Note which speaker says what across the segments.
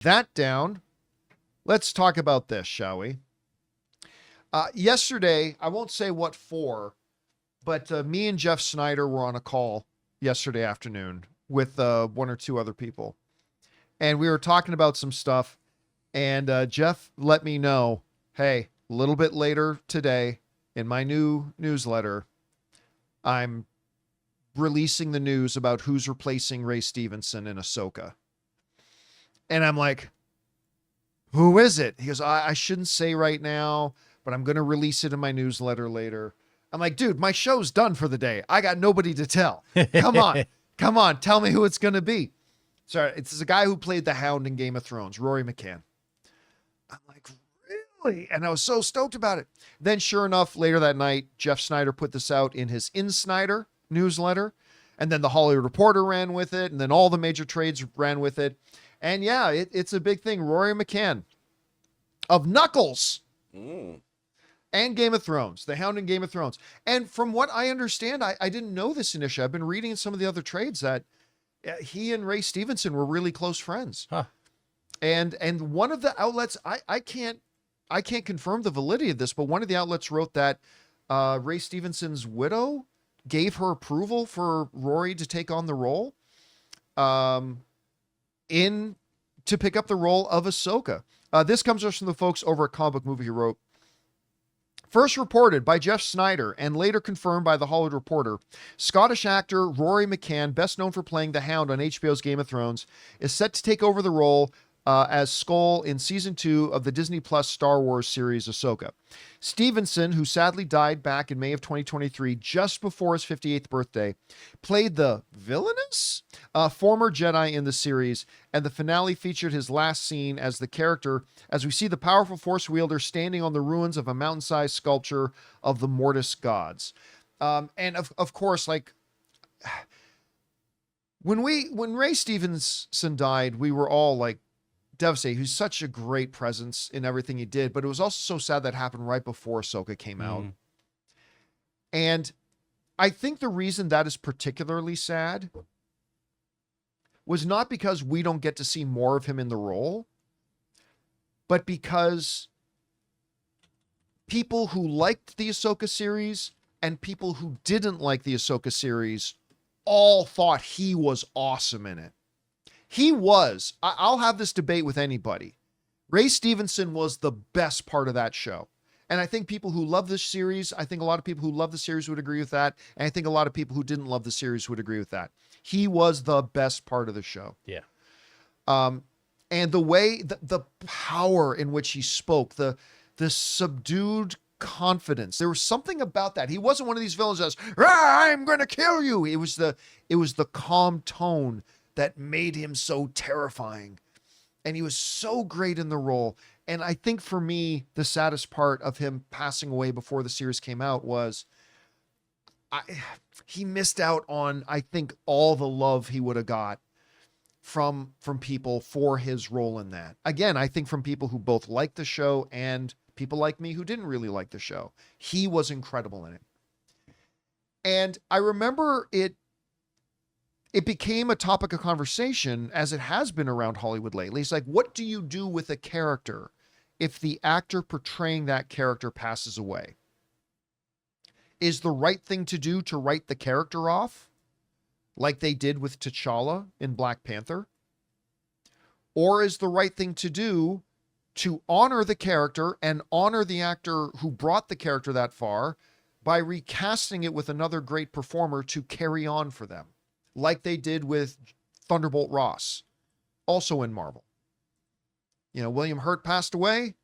Speaker 1: that down, let's talk about this, shall we? Yesterday, I won't say what for, but me and Jeff Snyder were on a call yesterday afternoon with one or two other people. And we were talking about some stuff. And Jeff let me know, hey, a little bit later today in my new newsletter, I'm releasing the news about who's replacing Ray Stevenson in Ahsoka. And I'm like, who is it? He goes, I shouldn't say right now, but I'm going to release it in my newsletter later. I'm like, dude, my show's done for the day. I got nobody to tell. Come on, tell me who it's going to be. Sorry, it's a guy who played the Hound in Game of Thrones, Rory McCann. I'm like, really? And I was so stoked about it. Then sure enough, later that night, Jeff Snyder put this out in his In-Snyder newsletter. And then the Hollywood Reporter ran with it. And then all the major trades ran with it. And yeah, it's a big thing. Rory McCann of Knuckles and Game of Thrones, the Hound in Game of Thrones. And from what I understand, I didn't know this initially. I've been reading some of the other trades that he and Ray Stevenson were really close friends.
Speaker 2: Huh.
Speaker 1: And one of the outlets, I can't confirm the validity of this, but one of the outlets wrote that Ray Stevenson's widow gave her approval for Rory to take on the role, to pick up the role of Ahsoka. This comes from the folks over at Comic Book Movie who wrote, first reported by Jeff Snyder and later confirmed by The Hollywood Reporter, Scottish actor Rory McCann, best known for playing the Hound on HBO's Game of Thrones, is set to take over the role as Skoll in season 2 of the Disney Plus Star Wars series Ahsoka. Stevenson, who sadly died back in May of 2023, just before his 58th birthday, played the villainous former Jedi in the series, and the finale featured his last scene as the character, as we see the powerful Force wielder standing on the ruins of a mountain-sized sculpture of the Mortis gods. And of course, like, when Ray Stevenson died, we were all like, devastated. He's such a great presence in everything he did, but it was also so sad that happened right before Ahsoka came out. And I think the reason that is particularly sad was not because we don't get to see more of him in the role, but because people who liked the Ahsoka series and people who didn't like the Ahsoka series all thought he was awesome in it. He was. I'll have this debate with anybody. Ray Stevenson was the best part of that show. And I think people who love this series, I think a lot of people who love the series would agree with that. And I think a lot of people who didn't love the series would agree with that. He was the best part of the show.
Speaker 2: Yeah.
Speaker 1: And the way, the power in which he spoke, the subdued confidence. There was something about that. He wasn't one of these villains that's, I'm going to kill you. It was the calm tone that made him so terrifying. And he was so great in the role. And I think for me, the saddest part of him passing away before the series came out was he missed out on, I think, all the love he would have got from people for his role in that. Again, I think from people who both liked the show and people like me who didn't really like the show. He was incredible in it. And I remember it became a topic of conversation, as it has been around Hollywood lately. It's like, what do you do with a character if the actor portraying that character passes away? Is the right thing to do to write the character off, like they did with T'Challa in Black Panther? Or is the right thing to do to honor the character and honor the actor who brought the character that far by recasting it with another great performer to carry on for them? Like they did with Thunderbolt Ross, also in Marvel. You know, William Hurt passed away,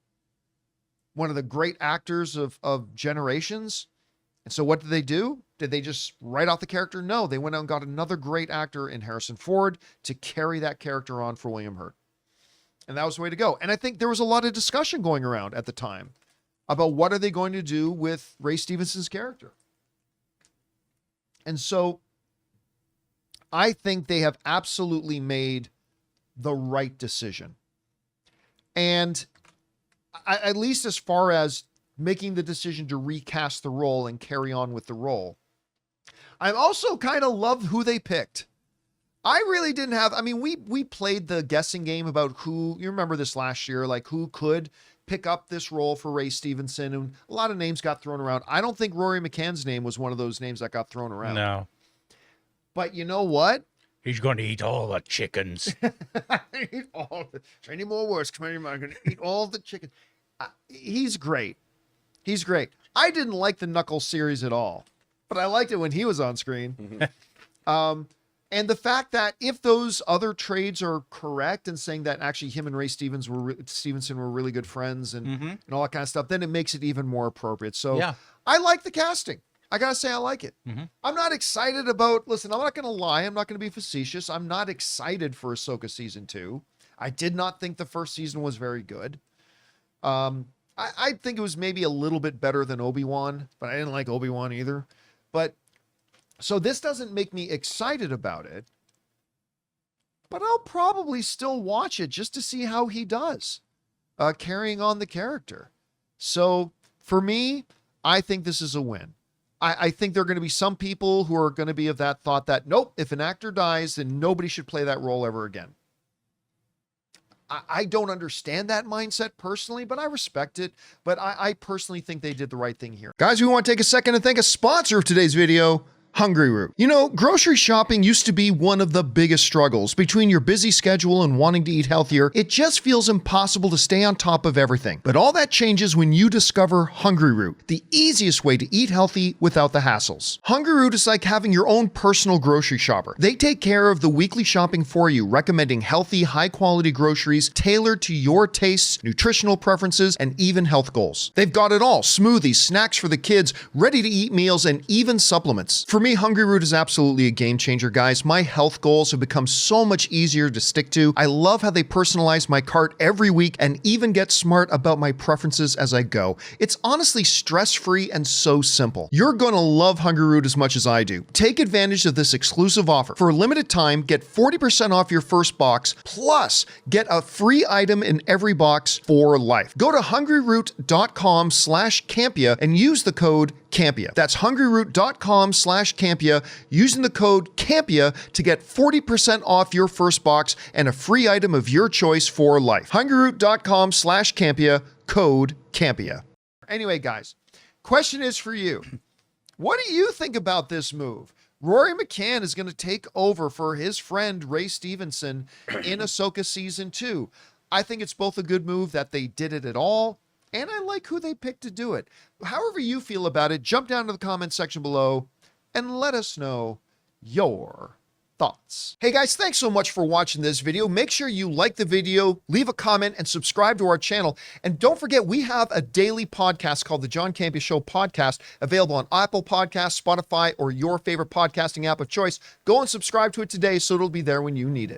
Speaker 1: one of the great actors of generations. And so what did they do? Did they just write off the character? No, they went out and got another great actor in Harrison Ford to carry that character on for William Hurt. And that was the way to go. And I think there was a lot of discussion going around at the time about what are they going to do with Ray Stevenson's character. And so I think they have absolutely made the right decision. And at least as far as making the decision to recast the role and carry on with the role, I also kind of love who they picked. I really didn't have, I mean, we played the guessing game about who, you remember this last year, like who could pick up this role for Ray Stevenson, and a lot of names got thrown around. I don't think Rory McCann's name was one of those names that got thrown around.
Speaker 2: No.
Speaker 1: But you know what?
Speaker 2: He's going to eat all the chickens.
Speaker 1: Eat all the, any more words, come here, I'm going to eat all the chicken. He's great. He's great. I didn't like the Knuckles series at all, but I liked it when he was on screen. And the fact that if those other trades are correct and saying that actually him and Ray Stevenson were really good friends and all that kind of stuff, then it makes it even more appropriate. So
Speaker 2: Yeah.
Speaker 1: I like the casting. I got to say, I like it. I'm not excited about, listen, I'm not going to lie. I'm not going to be facetious. I'm not excited for Ahsoka season 2. I did not think the first season was very good. I think it was maybe a little bit better than Obi-Wan, but I didn't like Obi-Wan either. But so this doesn't make me excited about it, but I'll probably still watch it just to see how he does, carrying on the character. So for me, I think this is a win. I think there are going to be some people who are going to be of that thought that, nope, if an actor dies, then nobody should play that role ever again. I don't understand that mindset personally, but I respect it. But I personally think they did the right thing here. Guys, we want to take a second to thank a sponsor of today's video, Hungryroot. You know, grocery shopping used to be one of the biggest struggles. Between your busy schedule and wanting to eat healthier, it just feels impossible to stay on top of everything. But all that changes when you discover Hungryroot, the easiest way to eat healthy without the hassles. Hungryroot is like having your own personal grocery shopper. They take care of the weekly shopping for you, recommending healthy, high-quality groceries tailored to your tastes, nutritional preferences, and even health goals. They've got it all: smoothies, snacks for the kids, ready-to-eat meals, and even supplements. For me, Hungryroot is absolutely a game changer, guys. My health goals have become so much easier to stick to. I love how they personalize my cart every week and even get smart about my preferences as I go. It's honestly stress-free and so simple. You're gonna love Hungryroot as much as I do. Take advantage of this exclusive offer. For a limited time, get 40% off your first box, plus get a free item in every box for life. Go to hungryroot.com/Campea and use the code Campea. That's hungryroot.com/Campea, using the code Campea to get 40% off your first box and a free item of your choice for life. hungryroot.com/Campea, code Campea. Anyway, guys, question is for you. What do you think about this move? Rory McCann is going to take over for his friend Ray Stevenson in Ahsoka season 2. I think it's both a good move that they did it at all, and I like who they picked to do it. However you feel about it, jump down to the comment section below and let us know your thoughts. Hey guys, thanks so much for watching this video. Make sure you like the video, leave a comment, and subscribe to our channel. And don't forget, we have a daily podcast called the John Campea Show podcast, available on Apple Podcasts, Spotify, or your favorite podcasting app of choice. Go and subscribe to it today so it'll be there when you need it.